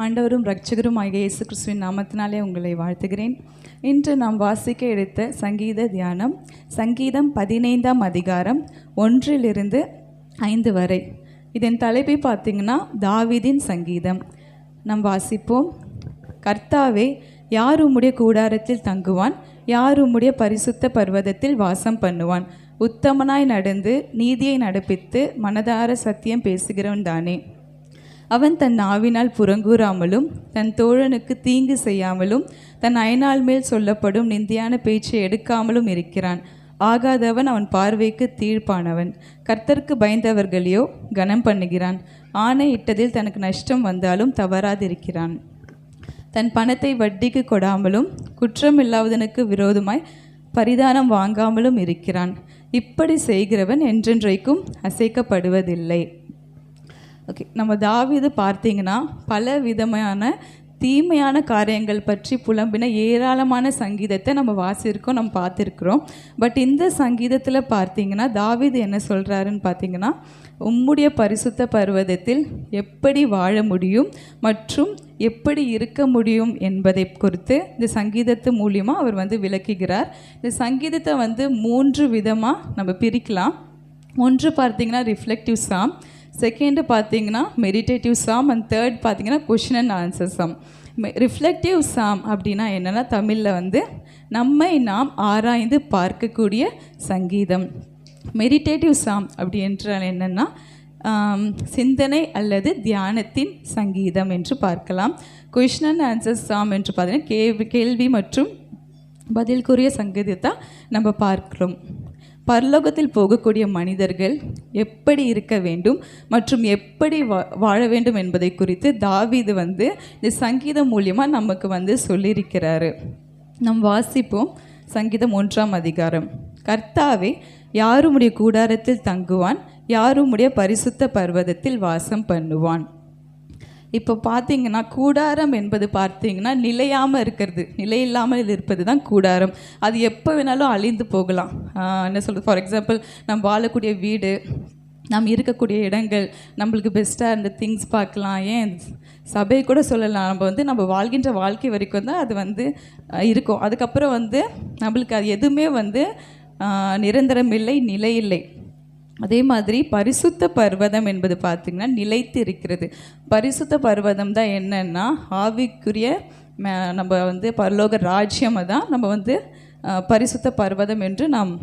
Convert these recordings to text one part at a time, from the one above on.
ஆண்டவரும் இரட்சகரும் ஆகிய இயேசு கிறிஸ்துவின் நாமத்தினாலே உங்களை வாழ்த்துகிறேன். இன்று நாம் வாசிக்க எடுத்த சங்கீத தியானம் சங்கீதம் 15ஆம் அதிகாரம் 1-5 வரை. இதன் தலைப்பை பார்த்திங்கன்னா தாவீதின் சங்கீதம். நாம் வாசிப்போம். கர்த்தாவே, யார் உம்முடைய கூடாரத்தில் தங்குவான்? யார் உம்முடைய பரிசுத்த பர்வதத்தில் வாசம் பண்ணுவான்? உத்தமனாய் நடந்து நீதியை நடப்பித்து மனதார சத்தியம் பேசுகிறவன் தானே. அவன் தன் நாவினால் புறங்கூறாமலும் தன் தோழனுக்கு தீங்கு செய்யாமலும் தன் அயனால் மேல் சொல்லப்படும் நிந்தியான பேச்சை எடுக்காமலும் இருக்கிறான். ஆகாதவன் அவன் பார்வைக்கு தீர்ப்பானவன். கர்த்தருக்கு பயந்தவர்களையோ கனம் பண்ணுகிறான். ஆணை இட்டதில் தனக்கு நஷ்டம் வந்தாலும் தவறாதிருக்கிறான். தன் பணத்தை வட்டிக்கு கொடாமலும் குற்றமில்லாதவனுக்கு விரோதமாய் பரிதானம் வாங்காமலும் இருக்கிறான். இப்படி செய்கிறவன் என்றென்றைக்கும் அசைக்கப்படுவதில்லை. ஓகே, நம்ம தாவீது பார்த்தீங்கன்னா பல விதமான தீமையான காரியங்கள் பற்றி புலம்பின ஏராளமான சங்கீதத்தை நம்ம வாசியிருக்கோம், நம்ம பார்த்துருக்குறோம். பட் இந்த சங்கீதத்தில் பார்த்தீங்கன்னா தாவீது என்ன சொல்கிறாருன்னு பார்த்தீங்கன்னா, உம்முடைய பரிசுத்த பர்வதத்தில் எப்படி வாழ முடியும் மற்றும் எப்படி இருக்க முடியும் என்பதை குறித்து இந்த சங்கீதத்து மூலியமாக அவர் விளக்குகிறார். இந்த சங்கீதத்தை 3 விதமாக நம்ம பிரிக்கலாம். ஒன்று பார்த்தீங்கன்னா ரிஃப்ளெக்டிவ் சாம், செகண்டு பார்த்தீங்கன்னா மெடிடேட்டிவ் சாம், அண்ட் தேர்ட் பார்த்தீங்கன்னா question and answer psalm. Reflective psalm அப்படின்னா என்னென்னா, தமிழில் நம்மை நாம் ஆராய்ந்து பார்க்கக்கூடிய சங்கீதம். மெடிடேட்டிவ் சாம் அப்படி என்றால் என்னென்னா, சிந்தனை அல்லது தியானத்தின் சங்கீதம் என்று பார்க்கலாம். கொஷின் அண்ட் ஆன்சர் சாம் என்று பார்த்தீங்கன்னா கேள்வி மற்றும் பதில்குரிய சங்கீதத்தை நம்ம பார்க்கிறோம். பரலோகத்தில் போகக்கூடிய மனிதர்கள் எப்படி இருக்க வேண்டும் மற்றும் எப்படி வாழ வேண்டும் என்பதை குறித்து தாவீது இந்த சங்கீதம் மூலியமாக நமக்கு சொல்லியிருக்கிறாரு. நம் வாசிப்போம். சங்கீதம் 1ஆம் அதிகாரம். கர்த்தாவே, யாருமுடைய கூடாரத்தில் தங்குவான்? யாருமுடைய பரிசுத்த பர்வதத்தில் வாசம் பண்ணுவான்? இப்போ பார்த்தீங்கன்னா கூடாரம் என்பது பார்த்தீங்கன்னா நிலையாமல் இருக்கிறது, நிலையில்லாமல் இருப்பது தான் கூடாரம். அது எப்போ வேணாலும் அழிந்து போகலாம். என்ன சொல்கிறது, ஃபார் எக்ஸாம்பிள் நம்ம வாழக்கூடிய வீடு, நம்ம இருக்கக்கூடிய இடங்கள், நம்மளுக்கு பெஸ்ட்டாக இருந்த திங்ஸ் பார்க்கலாம், ஏன் சபையை கூட சொல்லலாம். நம்ம வாழ்கின்ற வாழ்க்கை வரைக்கும் தான் அது இருக்கும். அதுக்கப்புறம் நம்மளுக்கு அது எதுவுமே நிரந்தரம் இல்லை, நிலை இல்லை. அதே மாதிரி பரிசுத்த பர்வதம் என்பது பார்த்திங்கன்னா நிலைத்து இருக்கிறது. பரிசுத்த பர்வதம் தான் என்னென்னா, ஆவிக்குரிய நம்ம பரலோக ராஜ்யமை தான் நம்ம பரிசுத்த பர்வதம் என்று நாம்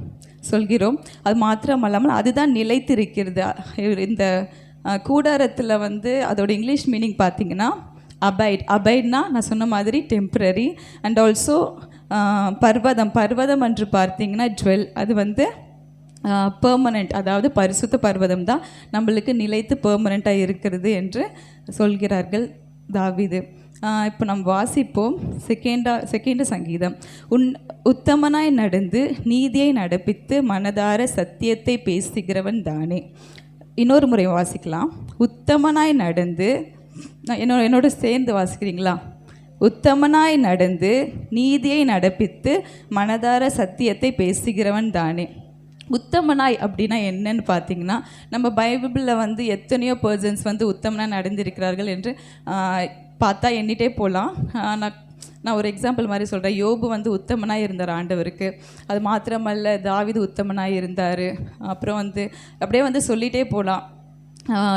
சொல்கிறோம். அது மாத்திரமல்லாமல் அதுதான் நிலைத்து இருக்கிறது. இந்த கூடாரத்தில் அதோட இங்கிலீஷ் மீனிங் பார்த்திங்கன்னா அபைட்னா நான் சொன்ன மாதிரி டெம்ப்ரரி, அண்ட் ஆல்சோ பர்வதம் என்று பார்த்திங்கன்னா ட்வெல், அது பெர்மனண்ட். அதாவது பரிசுத்த பர்வதம் தான் நம்மளுக்கு நிலைத்து பெர்மனண்ட்டாக இருக்கிறது என்று சொல்கிறார்கள் தாவீது. இப்போ நம்ம வாசிப்போம். செகண்ட் சங்கீதம். உத்தமனாய் நடந்து நீதியை நடப்பித்து மனதார சத்தியத்தை பேசுகிறவன் தானே. இன்னொரு முறை வாசிக்கலாம். உத்தமனாய் நடந்து, என்னோட சேர்ந்து வாசிக்கிறீங்களா? உத்தமனாய் நடந்து நீதியை நடப்பித்து மனதார சத்தியத்தை பேசுகிறவன் தானே. உத்தமனாய் அப்படின்னா என்னன்னு பார்த்தீங்கன்னா, நம்ம பைபிளில் எத்தனையோ பர்சன்ஸ் உத்தமனாய் நடந்திருக்கிறார்கள் என்று பார்த்தா எண்ணிட்டே போகலாம். நான் ஒரு எக்ஸாம்பிள் மாதிரி சொல்கிறேன். யோபு உத்தமனாக இருந்தார் ஆண்டவருக்கு. அது மாத்திரமல்ல, தாவீது உத்தமனாக இருந்தார். அப்புறம் அப்படியே சொல்லிகிட்டே போகலாம்.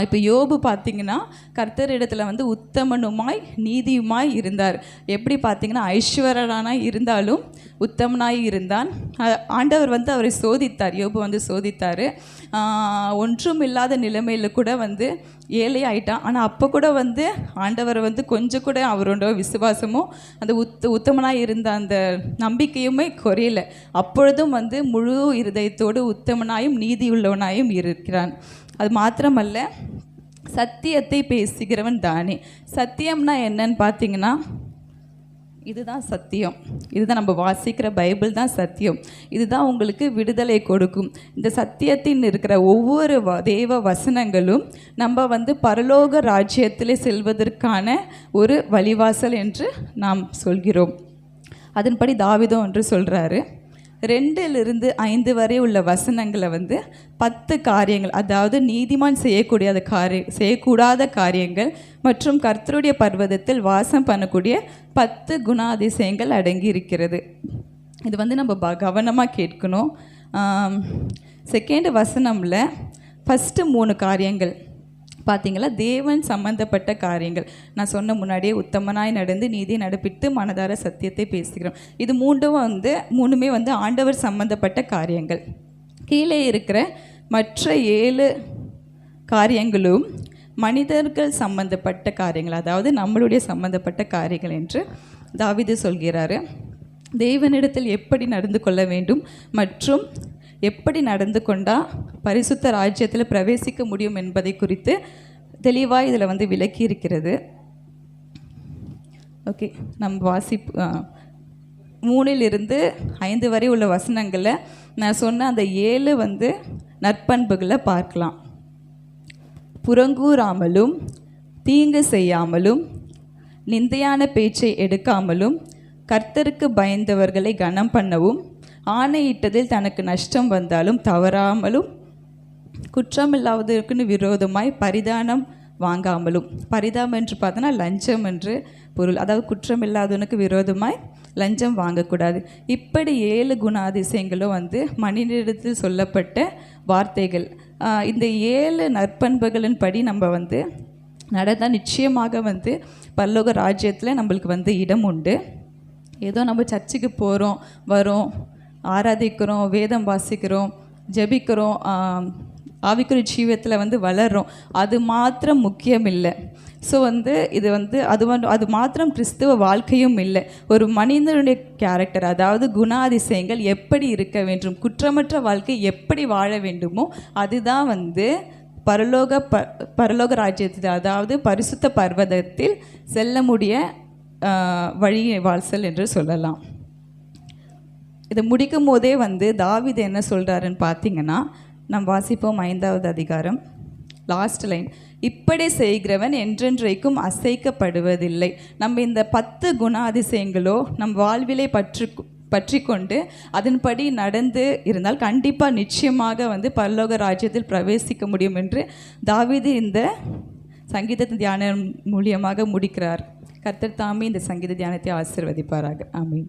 இப்போ யோபு பார்த்திங்கன்னா கர்த்தரிடத்தில் உத்தமனுமாய் நீதியுமாய் இருந்தார். எப்படி பார்த்திங்கன்னா, ஐஸ்வரனாய் இருந்தாலும் உத்தமனாய் இருந்தான். ஆண்டவர் அவரை சோதித்தார். யோபு சோதித்தார். ஒன்றும் இல்லாத நிலைமையில் கூட ஏழை ஆயிட்டான். ஆனால் அப்போ கூட ஆண்டவர் கொஞ்சம் கூட அவரோட விசுவாசமும் அந்த உத்தமனாய் இருந்த அந்த நம்பிக்கையுமே குறையலை. அப்பொழுதும் முழு இருதயத்தோடு உத்தமனாயும் நீதியுள்ளவனாயும் இருக்கிறான். அது மாத்திரமல்ல, சத்தியத்தை பேசுகிறவன் தானே. சத்தியம்னா என்னன்னு பார்த்தீங்கன்னா, இதுதான் சத்தியம். இதுதான் நம்ம வாசிக்கிற பைபிள் தான் சத்தியம். இதுதான் உங்களுக்கு விடுதலை கொடுக்கும். இந்த சத்தியத்தின் இருக்கிற ஒவ்வொரு தேவ வசனங்களும் நம்ம பரலோக ராஜ்யத்திலே செல்வதற்கான ஒரு வழிவாசல் என்று நாம் சொல்கிறோம். அதன்படி தாவீது ஒன்று சொல்கிறாரு. 2 5 வரை உள்ள வசனங்களை வந்து 10 காரியங்கள், அதாவது நீதிமான் செய்யக்கூடாத காரியங்கள் மற்றும் கர்த்தருடைய பர்வதத்தில் வாசம் பண்ணக்கூடிய 10 குணாதிசயங்கள் அடங்கி இருக்கிறது. இது வந்து நம்ம கவனமாக கேட்கணும். 2nd வசனமில் ஃபஸ்ட்டு 3 காரியங்கள் பார்த்தீங்களா, தேவன் சம்பந்தப்பட்ட காரியங்கள். நான் சொன்ன முன்னாடியே உத்தமனாய் நடந்து நீதி நடப்பித்து மனதார சத்தியத்தை பேசுகிறோம். இது மூணுமே வந்து ஆண்டவர் சம்பந்தப்பட்ட காரியங்கள். கீழே இருக்கிற மற்ற 7 காரியங்களும் மனிதர்கள் சம்பந்தப்பட்ட காரியங்கள், அதாவது நம்மளுடைய சம்பந்தப்பட்ட காரியங்கள் என்று தாவீது சொல்கிறாரு. தேவனிடத்தில் எப்படி நடந்து கொள்ள வேண்டும் மற்றும் எப்படி நடந்து கொண்டால் பரிசுத்த ராஜ்யத்தில் பிரவேசிக்க முடியும் என்பதை குறித்து தெளிவாக இதில் வந்து விளக்கி இருக்கிறது. ஓகே, நம்ம 3 5 வரை உள்ள வசனங்களில் நான் சொன்ன அந்த 7 வந்து நற்பண்புகளை பார்க்கலாம். புறங்கூறாமலும் தீங்கு செய்யாமலும் நிந்தையான பேச்சை எடுக்காமலும் கர்த்தருக்கு பயந்தவர்களை கனம் பண்ணவும் ஆணையிட்டதில் தனக்கு நஷ்டம் வந்தாலும் தவறாமலும் குற்றமில்லாததற்குன்னு விரோதமாய் பரிதானம் வாங்காமலும். பரிதானம் என்று பார்த்தோன்னா லஞ்சம் என்று பொருள், அதாவது குற்றமில்லாதவனுக்கு விரோதமாய் லஞ்சம் வாங்கக்கூடாது. இப்படி 7 குணாதிசயங்களும் வந்து மனிதனிடத்தில் சொல்லப்பட்ட வார்த்தைகள். இந்த 7 நற்பண்புகளின் படி நம்ம வந்து நடந்தால் நிச்சயமாக வந்து பரலோக ராஜ்யத்தில் நம்மளுக்கு வந்து இடம் உண்டு. ஏதோ நம்ம சர்ச்சுக்கு போகிறோம், வரோம், ஆராதிக்கிறோம், வேதம் வாசிக்கிறோம், ஜெபிக்கிறோம், ஆவிக்குரிய ஜீவியத்தில் வந்து வளர்கிறோம், அது மாத்திரம் முக்கியம் இல்லை. ஸோ வந்து இது வந்து அது மாத்திரம் கிறிஸ்துவ வாழ்க்கையும் இல்லை. ஒரு மனிதனுடைய கேரக்டர், அதாவது குணாதிசயங்கள் எப்படி இருக்க வேண்டும், குற்றமற்ற வாழ்க்கை எப்படி வாழ வேண்டுமோ அதுதான் வந்து பரலோக ராஜ்யத்தில், அதாவது பரிசுத்த பர்வதத்தில் செல்ல முடிய வழி வாசல் என்று சொல்லலாம். இதை முடிக்கும் போதே வந்து தாவீது என்ன சொல்கிறாருன்னு பார்த்தீங்கன்னா, நம்ம வாசிப்போம் 5வது அதிகாரம் லாஸ்ட் லைன், இப்படி செய்கிறவன் என்றென்றைக்கும் அசைக்கப்படுவதில்லை. நம்ம இந்த 10 குணாதிசயங்களோ நம் வாழ்விலை பற்றி கொண்டு அதன்படி நடந்து இருந்தால் கண்டிப்பாக நிச்சயமாக வந்து பரலோக ராஜ்யத்தில் பிரவேசிக்க முடியும் என்று தாவீது இந்த சங்கீத தியானம் மூலியமாக முடிக்கிறார். கர்த்தர் தாமே இந்த சங்கீத தியானத்தை ஆசீர்வதிப்பாராக. ஆமென்.